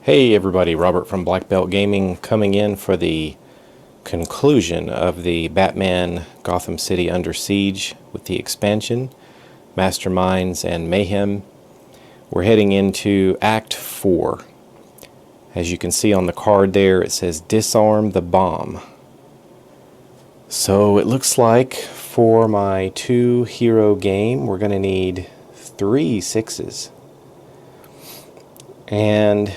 Hey everybody, Robert from Black Belt Gaming coming in for the conclusion of the Batman Gotham City Under Siege with the expansion, Masterminds and Mayhem. We're heading into Act 4. As you can see on the card there, it says Disarm the Bomb. So it looks like for my 2-hero game, we're going to need 3 6s. And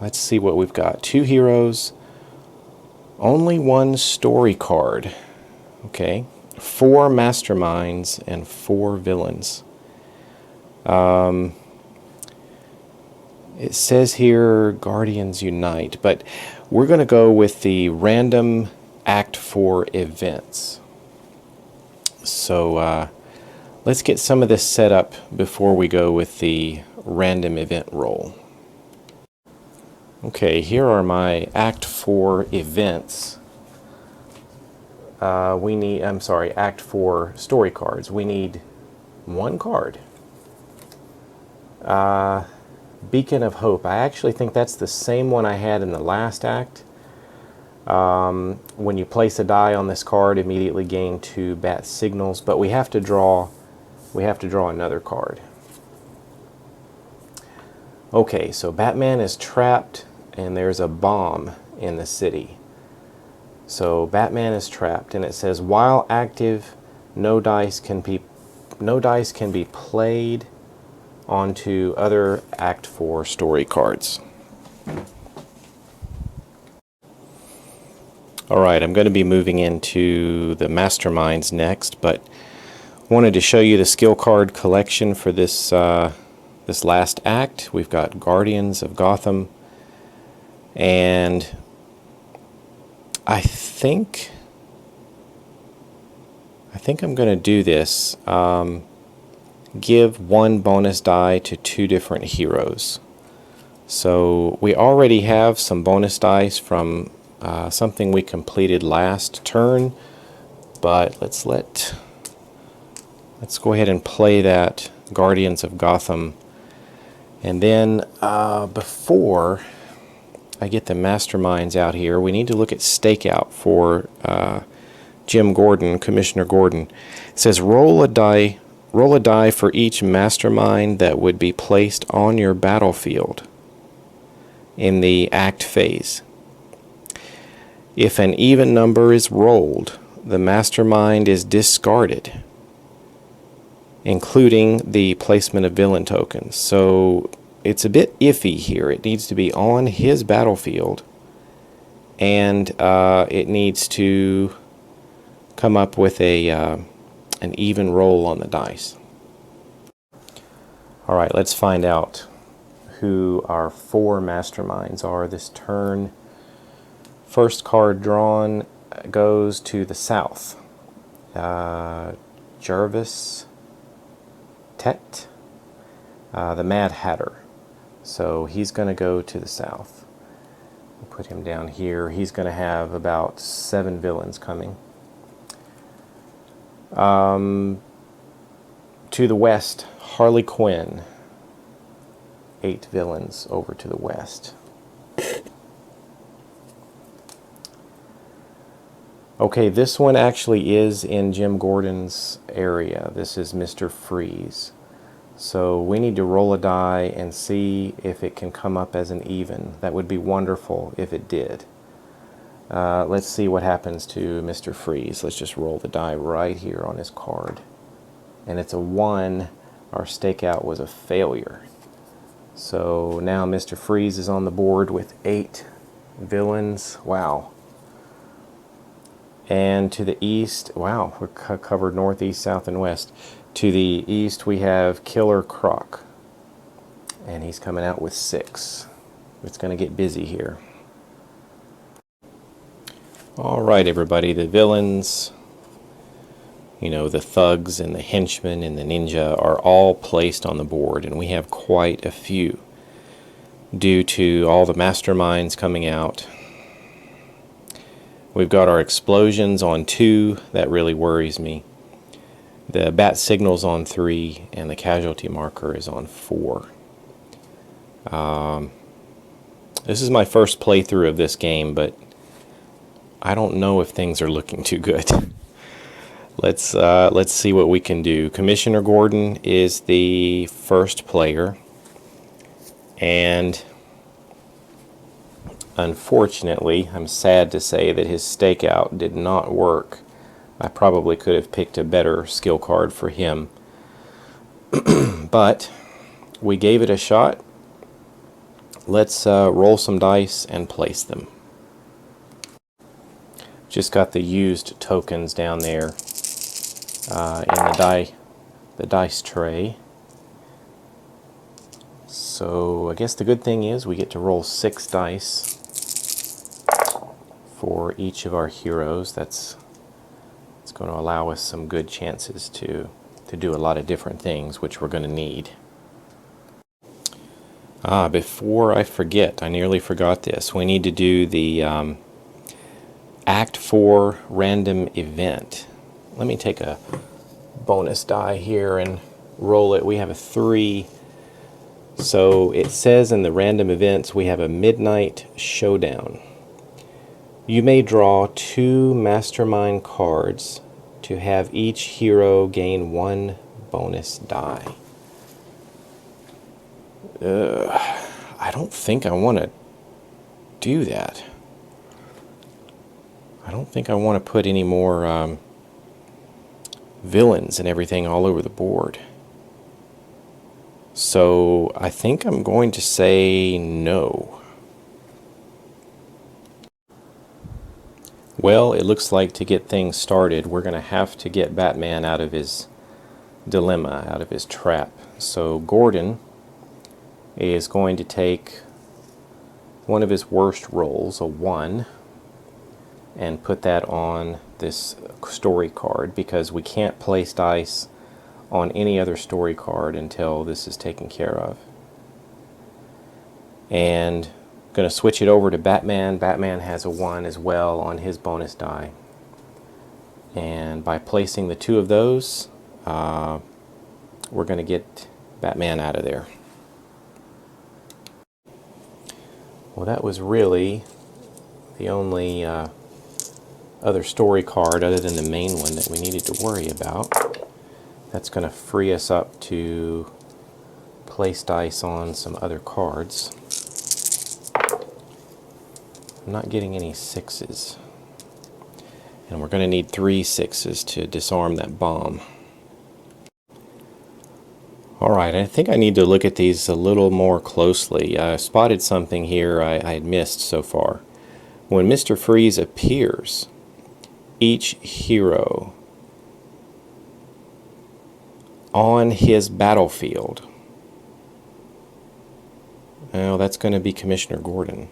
let's see what we've got. 2 heroes, only 1 story card. Okay, 4 masterminds and 4 villains. It says here Guardians Unite, but we're going to go with the random Act 4 events. So let's get some of this set up before we go with the random event roll. Okay, here are my Act 4 events. Act 4 story cards. We need 1 card. Beacon of Hope. I actually think that's the same one I had in the last act. When you place a die on this card, immediately gain 2 bat signals, but we have to draw another card. Okay, so Batman is trapped and there's a bomb in the city. So Batman is trapped, and it says while active, no dice can be played onto other Act 4 story cards. Alright, I'm going to be moving into the Masterminds next, but wanted to show you the skill card collection for this last act. We've got Guardians of Gotham, and I think I'm going to do this. Give 1 bonus die to 2 different heroes. So we already have some bonus dice from something we completed last turn, but let's go ahead and play that Guardians of Gotham. And then before I get the Masterminds out here, we need to look at Stakeout for Commissioner Gordon. It says roll a die for each Mastermind that would be placed on your battlefield in the act phase. If an even number is rolled, the Mastermind is discarded, including the placement of villain tokens. So it's a bit iffy here. It needs to be on his battlefield, and it needs to come up with an even roll on the dice. Alright, let's find out who our 4 masterminds are this turn. First card drawn goes to the south. Jervis Tet, the Mad Hatter. So he's going to go to the south. We'll put him down here. He's going to have about 7 villains coming. To the west, Harley Quinn. 8 villains over to the west. Okay, this one actually is in Jim Gordon's area. This is Mr. Freeze. So we need to roll a die and see if it can come up as an even. That would be wonderful if it did. Let's see what happens to Mr. Freeze. Let's just roll the die right here on his card. And it's a 1. Our stakeout was a failure. So now Mr. Freeze is on the board with 8 villains. Wow. And to the east, wow, we're covered northeast, south, and west. To the east, we have Killer Croc, and he's coming out with 6. It's going to get busy here. Alright, everybody, the villains, the thugs and the henchmen and the ninja are all placed on the board, and we have quite a few due to all the masterminds coming out. We've got our explosions on 2. That really worries me. The bat signal's on 3, and the casualty marker is on 4. This is my first playthrough of this game, but I don't know if things are looking too good. Let's see what we can do. Commissioner Gordon is the first player, and unfortunately, I'm sad to say that his stakeout did not work. I probably could have picked a better skill card for him, but we gave it a shot. Let's roll some dice and place them. Just got the used tokens down there in the dice tray. So I guess the good thing is we get to roll 6 dice for each of our heroes. It's going to allow us some good chances to do a lot of different things, which we're going to need. Before I forget, I nearly forgot this. We need to do the Act 4 random event. Let me take a bonus die here and roll it. We have a 3. So it says in the random events we have a midnight showdown. You may draw 2 mastermind cards to have each hero gain 1 bonus die. I don't think I want to do that. I don't think I want to put any more villains and everything all over the board. So I think I'm going to say no. Well, it looks like to get things started, we're going to have to get Batman out of his dilemma, out of his trap. So Gordon is going to take one of his worst rolls, a 1, and put that on this story card, because we can't place dice on any other story card until this is taken care of. And I'm going to switch it over to Batman. Batman has a 1 as well on his bonus die. And by placing the 2 of those, we're going to get Batman out of there. Well, that was really the only other story card other than the main one that we needed to worry about. That's going to free us up to place dice on some other cards. I'm not getting any 6s. And we're going to need 3 6s to disarm that bomb. Alright, I think I need to look at these a little more closely. I spotted something here I had missed so far. When Mr. Freeze appears, each hero on his battlefield, well, that's going to be Commissioner Gordon.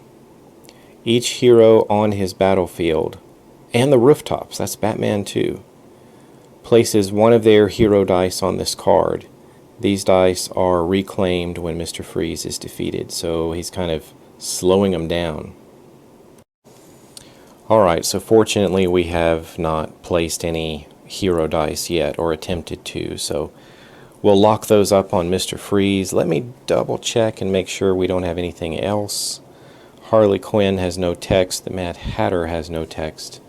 Each hero on his battlefield, and the rooftops, that's Batman too, places one of their hero dice on this card. These dice are reclaimed when Mr. Freeze is defeated, so he's kind of slowing them down. Alright, so fortunately we have not placed any hero dice yet, or attempted to, so we'll lock those up on Mr. Freeze. Let me double check and make sure we don't have anything else. Harley Quinn has no text. The Mad Hatter has no text.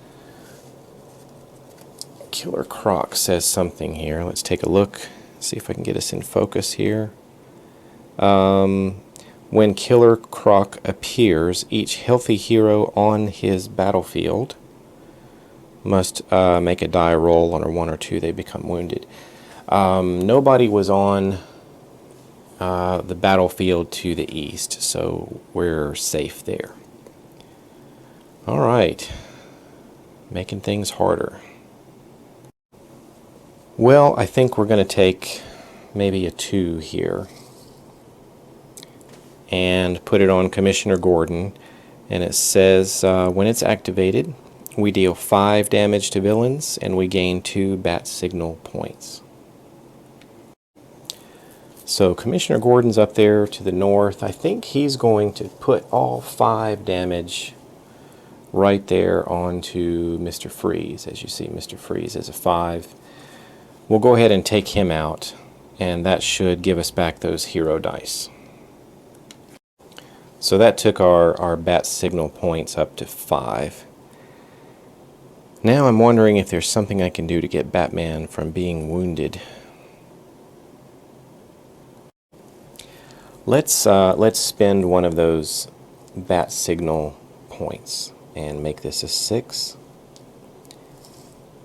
Killer Croc says something here. Let's take a look. See if I can get us in focus here. When Killer Croc appears, each healthy hero on his battlefield must make a die roll. On a 1 or 2, they become wounded. Nobody was on the battlefield to the east, so we're safe there. Alright, making things harder. Well, I think we're going to take maybe a 2 here and put it on Commissioner Gordon, and it says when it's activated, we deal 5 damage to villains and we gain 2 bat signal points. So Commissioner Gordon's up there to the north. I think he's going to put all 5 damage right there onto Mr. Freeze. As you see, Mr. Freeze is a 5. We'll go ahead and take him out, and that should give us back those hero dice. So that took our bat signal points up to 5. Now I'm wondering if there's something I can do to get Batman from being wounded. Let's spend one of those bat signal points and make this a 6.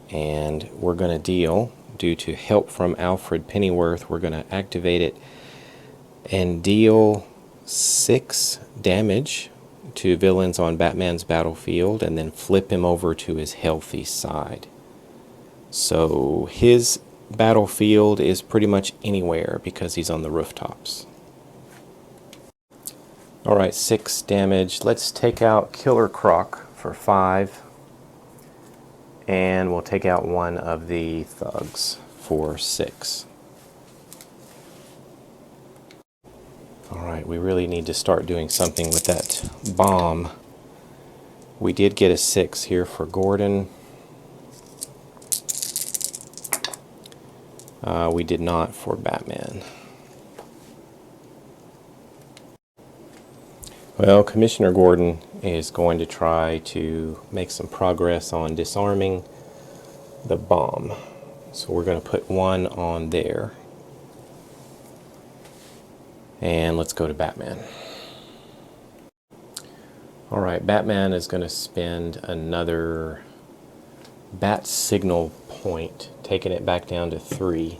And we're going to deal, due to help from Alfred Pennyworth, we're going to activate it and deal 6 damage to villains on Batman's battlefield, and then flip him over to his healthy side. So his battlefield is pretty much anywhere because he's on the rooftops. Alright, 6 damage. Let's take out Killer Croc for 5. And we'll take out one of the thugs for 6. Alright, we really need to start doing something with that bomb. We did get a 6 here for Gordon. We did not for Batman. Well, Commissioner Gordon is going to try to make some progress on disarming the bomb. So we're going to put 1 on there. And let's go to Batman. Alright, Batman is going to spend another bat signal point, taking it back down to 3,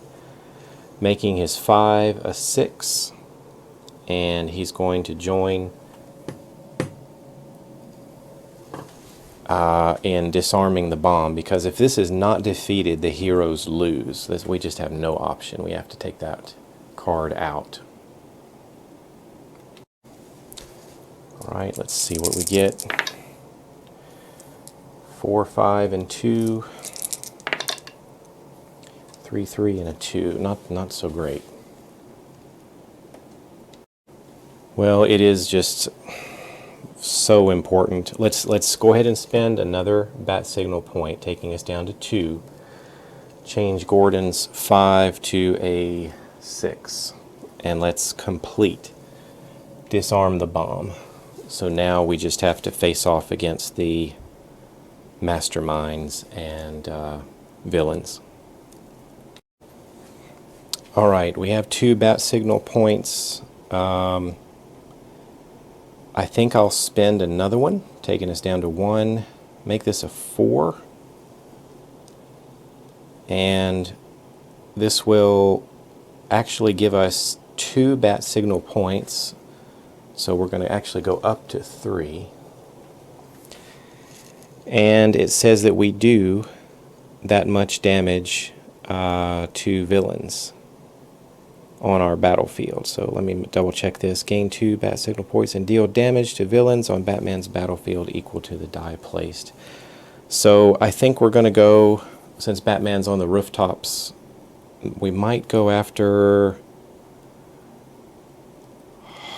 making his 5 a 6, and he's going to join in disarming the bomb, because if this is not defeated, the heroes lose. We just have no option. We have to take that card out. Alright, let's see what we get. 4, 5, and 2. 3, 3, and a 2. Not so great. Well, it is just so important. Let's go ahead and spend another bat signal point, taking us down to 2. Change Gordon's 5 to a 6. And let's complete disarm the bomb. So now we just have to face off against the masterminds and villains. Alright, we have 2 bat signal points. I think I'll spend another one, taking us down to 1. Make this a 4. And this will actually give us 2 bat signal points. So we're going to actually go up to 3. And it says that we do that much damage to villains on our battlefield. So let me double check this. Gain 2 bat signal points and deal damage to villains on Batman's battlefield equal to the die placed. So I think we're going to go, since Batman's on the rooftops, we might go after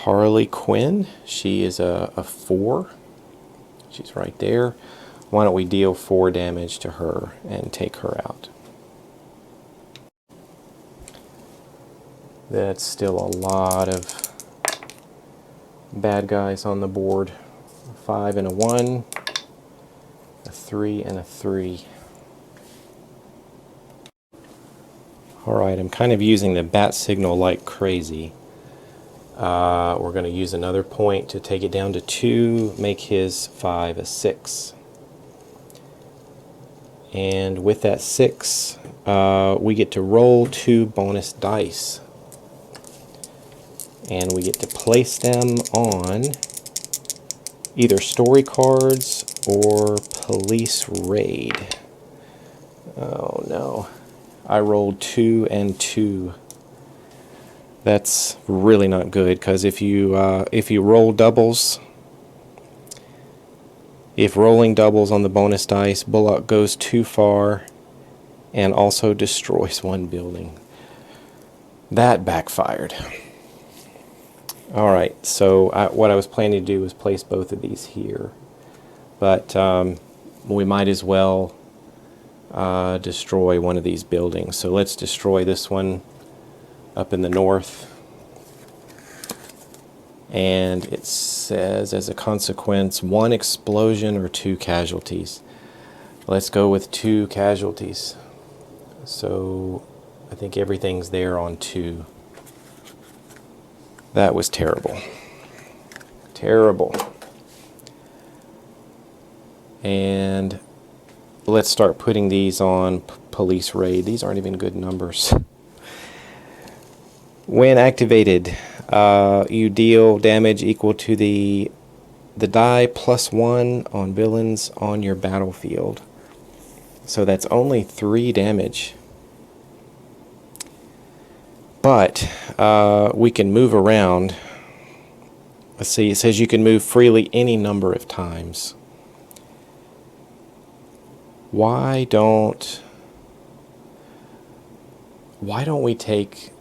Harley Quinn. She is a 4. She's right there. Why don't we deal 4 damage to her and take her out? That's still a lot of bad guys on the board. 5 and a 1, a 3 and a 3. Alright, I'm kind of using the bat signal like crazy. We're going to use another point to take it down to 2, make his 5 a 6. And with that 6, we get to roll 2 bonus dice. And we get to place them on either story cards or police raid. Oh no. I rolled 2 and 2. That's really not good, because if you roll doubles, if rolling doubles on the bonus dice, Bullock goes too far and also destroys 1 building. That backfired. Alright, so what I was planning to do was place both of these here. But we might as well destroy one of these buildings. So let's destroy this one up in the north. And it says, as a consequence, 1 explosion or 2 casualties. Let's go with 2 casualties. So I think everything's there on 2. That was terrible. Terrible. And let's start putting these on police raid. These aren't even good numbers. When activated, you deal damage equal to the die +1 on villains on your battlefield. So that's only 3 damage. But we can move around. Let's see, it says you can move freely any number of times. Why don't we take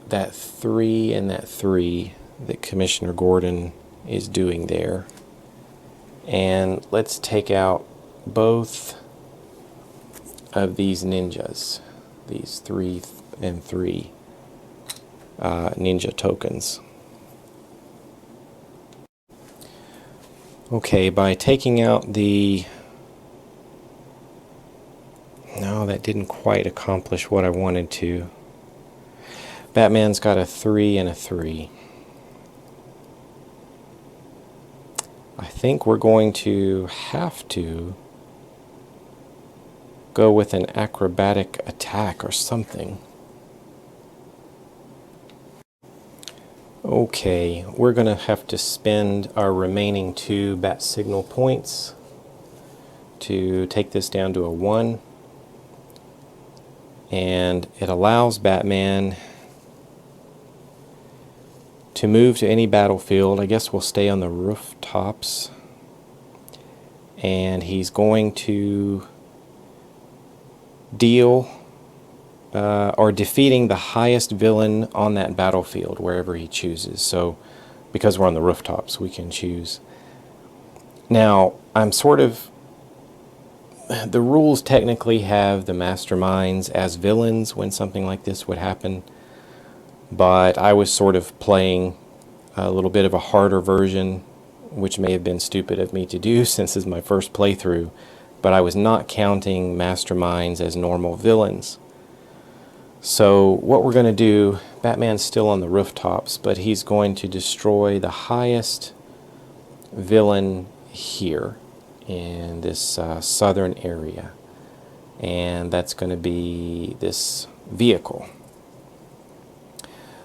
that 3 and that 3 that Commissioner Gordon is doing there, and let's take out both of these ninjas, these 3 and 3 ninja tokens. Okay, by taking out the... No, that didn't quite accomplish what I wanted to. Batman's got a 3 and a 3. I think we're going to have to go with an acrobatic attack or something. Okay, we're going to have to spend our remaining 2 bat signal points to take this down to a 1. And it allows Batman to move to any battlefield. I guess we'll stay on the rooftops. And he's going to deal or defeating the highest villain on that battlefield wherever he chooses. So because we're on the rooftops, we can choose. Now, I'm sort of... The rules technically have the masterminds as villains when something like this would happen, but I was sort of playing a little bit of a harder version, which may have been stupid of me to do since this is my first playthrough, but I was not counting masterminds as normal villains. So what we're going to do, Batman's still on the rooftops, but he's going to destroy the highest villain here in this southern area, and that's going to be this vehicle.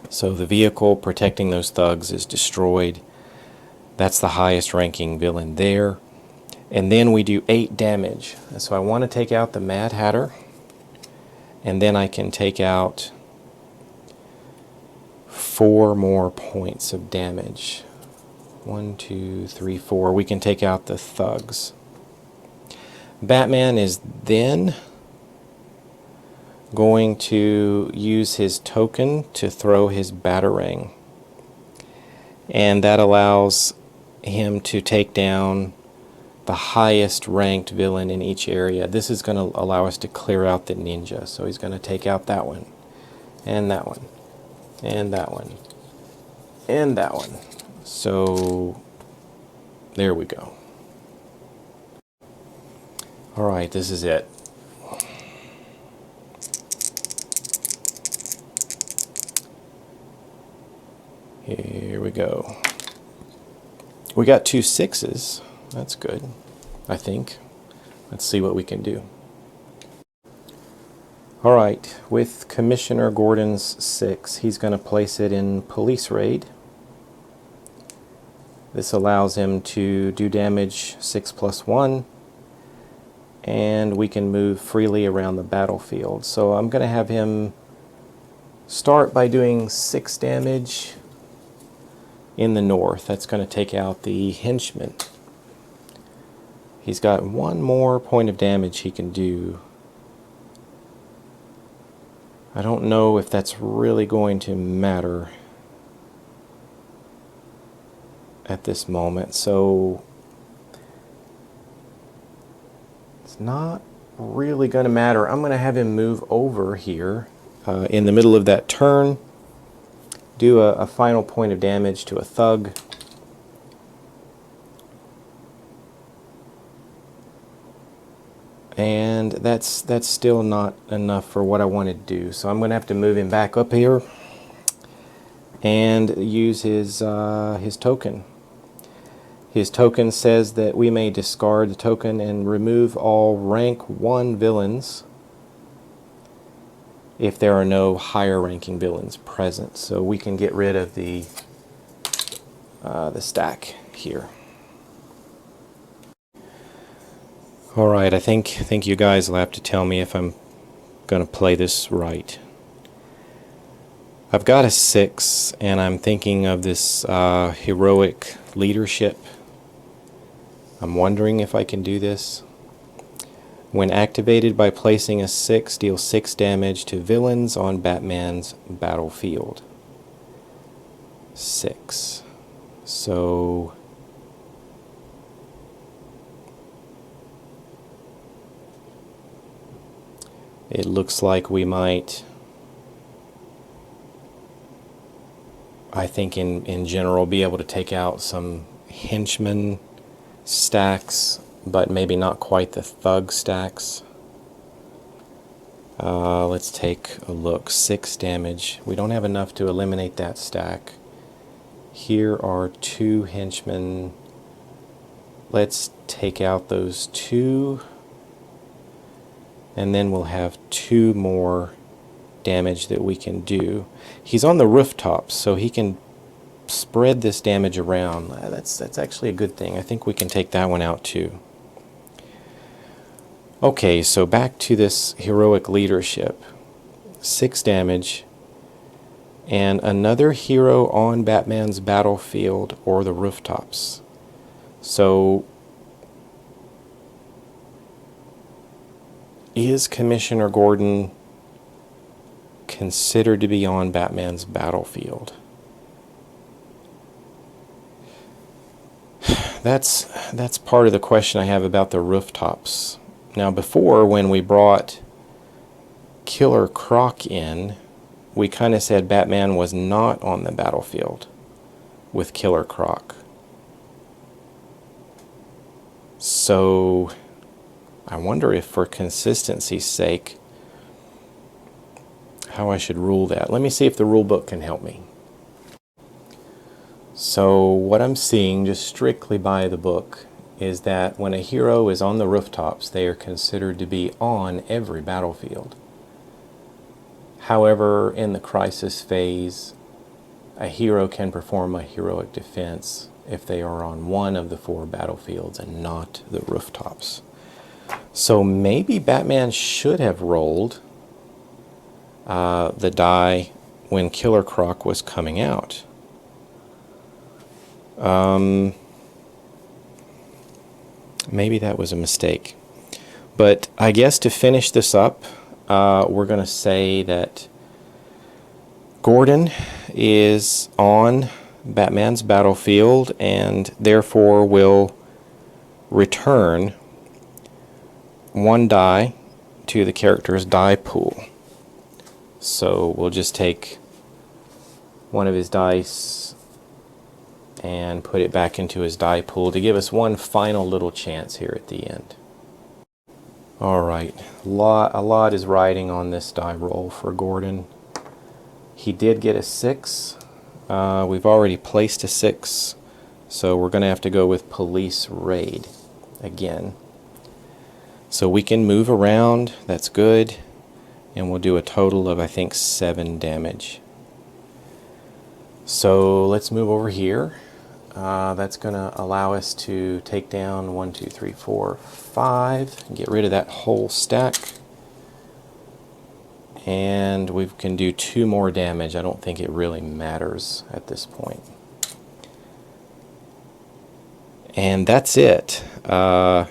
So the vehicle protecting those thugs is destroyed. That's the highest ranking villain there. And then we do 8 damage. So I want to take out the Mad Hatter, and then I can take out 4 more points of damage. 1, 2, 3, 4. We can take out the thugs. Batman is then going to use his token to throw his Batarang. And that allows him to take down the highest ranked villain in each area. This is going to allow us to clear out the ninja. So he's going to take out that one, and that one, and that one, and that one. So there we go. All right, this is it. Here we go. We got 2 6s. That's good, I think. Let's see what we can do. All right, with Commissioner Gordon's 6, he's going to place it in Police Raid. This allows him to do damage 6 + 1, and we can move freely around the battlefield. So I'm going to have him start by doing 6 damage in the north. That's going to take out the henchman. He's got 1 more point of damage he can do. I don't know if that's really going to matter at this moment, so it's not really going to matter. I'm going to have him move over here in the middle of that turn, do a final point of damage to a thug. And that's still not enough for what I want to do. So I'm going to have to move him back up here and use his token. His token says that we may discard the token and remove all rank 1 villains if there are no higher ranking villains present. So we can get rid of the stack here. Alright, I think you guys will have to tell me if I'm going to play this right. I've got a 6, and I'm thinking of this heroic leadership. I'm wondering if I can do this. When activated by placing a 6, deal 6 damage to villains on Batman's battlefield. 6. So it looks like we might, I think in general, be able to take out some henchmen stacks, but maybe not quite the thug stacks. Let's take a look. 6 damage. We don't have enough to eliminate that stack. Here are 2 henchmen. Let's take out those 2. And then we'll have 2 more damage that we can do. He's on the rooftops, so he can spread this damage around. That's actually a good thing. I think we can take that one out too. Okay, so back to this heroic leadership. 6 damage, and another hero on Batman's battlefield or the rooftops. So is Commissioner Gordon considered to be on Batman's battlefield? That's part of the question I have about the rooftops. Now, before, when we brought Killer Croc in, we kind of said Batman was not on the battlefield with Killer Croc. So I wonder if, for consistency's sake, how I should rule that. Let me see if the rule book can help me. So what I'm seeing, just strictly by the book, is that when a hero is on the rooftops, they are considered to be on every battlefield. However, in the crisis phase, a hero can perform a heroic defense if they are on one of the 4 battlefields and not the rooftops. So maybe Batman should have rolled the die when Killer Croc was coming out. Maybe that was a mistake. But I guess to finish this up, we're going to say that Gordon is on Batman's battlefield and therefore will return 1 die to the character's die pool. So we'll just take one of his dice and put it back into his die pool to give us one final little chance here at the end. Alright, a lot is riding on this die roll for Gordon. He did get a 6. We've already placed a 6, so we're going to have to go with Police Raid again. So we can move around, that's good, and we'll do a total of, I think, 7 damage. So let's move over here. That's going to allow us to take down 1, 2, 3, 4, 5, and get rid of that whole stack. And we can do 2 more damage. I don't think it really matters at this point. And that's it. I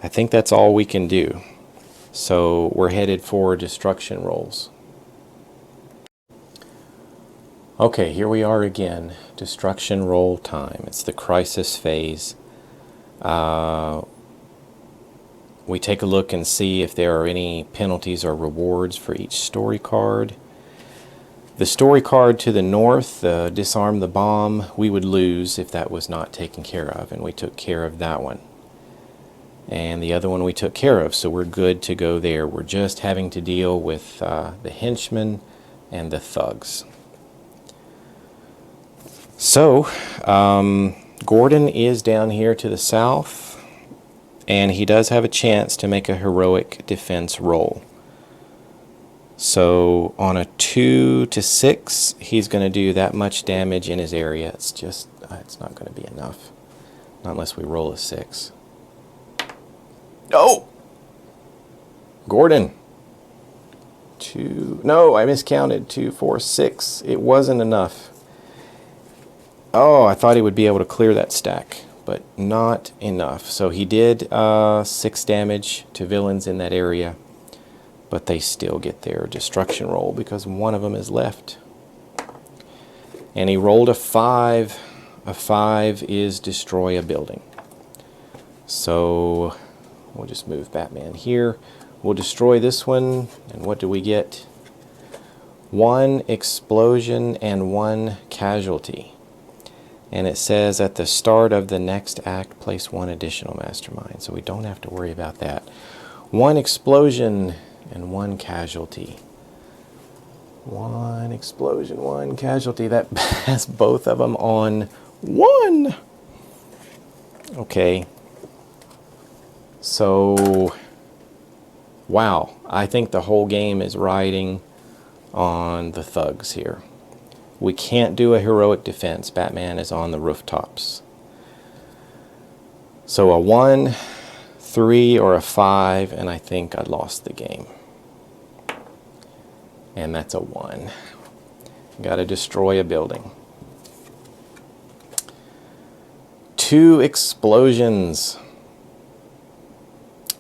think that's all we can do. So we're headed for destruction rolls. Okay, here we are again. Destruction roll time. It's the crisis phase. We take a look and see if there are any penalties or rewards for each story card. The story card to the north, disarm the bomb, we would lose if that was not taken care of, and we took care of that one. And the other one we took care of, so we're good to go there. We're just having to deal with the henchmen and the thugs. So, Gordon is down here to the south, and he does have a chance to make a heroic defense roll. So on a 2 to 6, he's going to do that much damage in his area. It's just, it's not going to be enough. Not unless we roll a 6. No! Gordon. 2, no, I miscounted. 2, 4, 6. It wasn't enough. Oh, I thought he would be able to clear that stack, but not enough. So he did 6 damage to villains in that area. But they still get their destruction roll because one of them is left. And he rolled a 5. A 5 is destroy a building. So we'll just move Batman here. We'll destroy this one. And what do we get? 1 explosion and 1 casualty. And it says at the start of the next act, place 1 additional mastermind. So we don't have to worry about that. 1 explosion and 1 casualty. 1 explosion, 1 casualty. That has both of them on 1. Okay. So, wow. I think the whole game is riding on the thugs here. We can't do a heroic defense. Batman is on the rooftops. So a 1, 3, or a 5, and I think I lost the game. And that's a 1. Got to destroy a building. 2 explosions.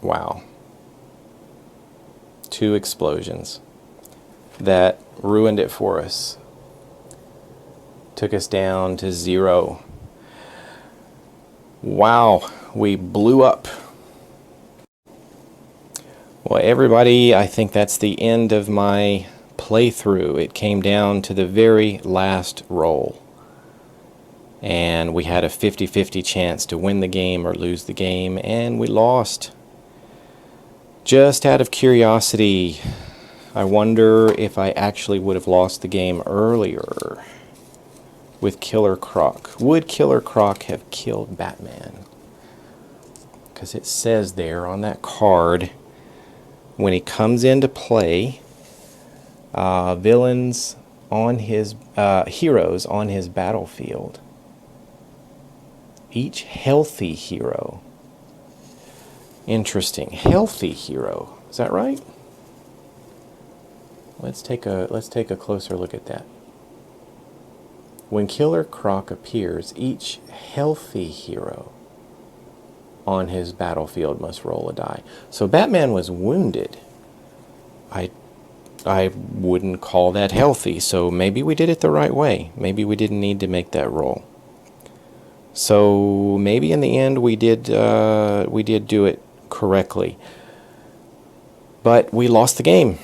Wow. 2 explosions. That ruined it for us. Took us down to 0. Wow. We blew up. Well, everybody, I think that's the end of my playthrough. It came down to the very last roll. And we had a 50-50 chance to win the game or lose the game, and we lost. Just out of curiosity, I wonder if I actually would have lost the game earlier with Killer Croc. Would Killer Croc have killed Batman? Because it says there on that card, when he comes into play, villains on his heroes on his battlefield. Each healthy hero. Interesting. Healthy hero. Is that right? Let's take a closer look at that. When Killer Croc appears, each healthy hero on his battlefield must roll a die. So Batman was wounded. I wouldn't call that healthy, so maybe we did it the right way. Maybe we didn't need to make that roll. So maybe in the end we did do it correctly. But we lost the game.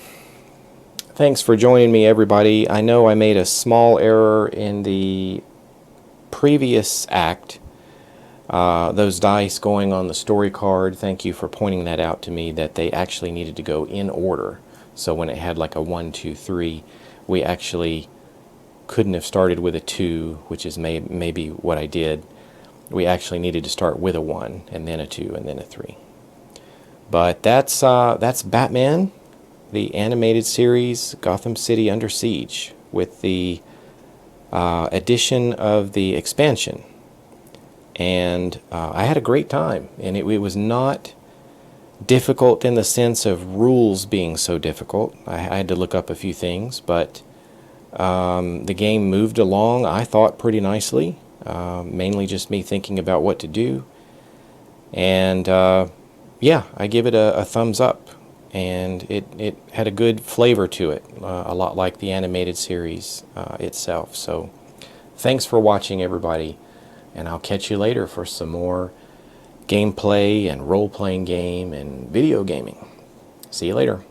Thanks for joining me, everybody. I know I made a small error in the previous act. Those dice going on the story card, thank you for pointing that out to me, that they actually needed to go in order. So when it had like a 1, 2, 3, we actually couldn't have started with a 2, which is maybe what I did. We actually needed to start with a 1, and then a 2, and then a 3. But that's Batman, the animated series, Gotham City Under Siege, with the addition of the expansion. And I had a great time, and it was not difficult in the sense of rules being so difficult. I had to look up a few things, but the game moved along, I thought, pretty nicely. Mainly just me thinking about what to do. And yeah, I give it a thumbs up. And it had a good flavor to it, a lot like the animated series itself. So thanks for watching, everybody. And I'll catch you later for some more gameplay and role-playing game and video gaming. See you later.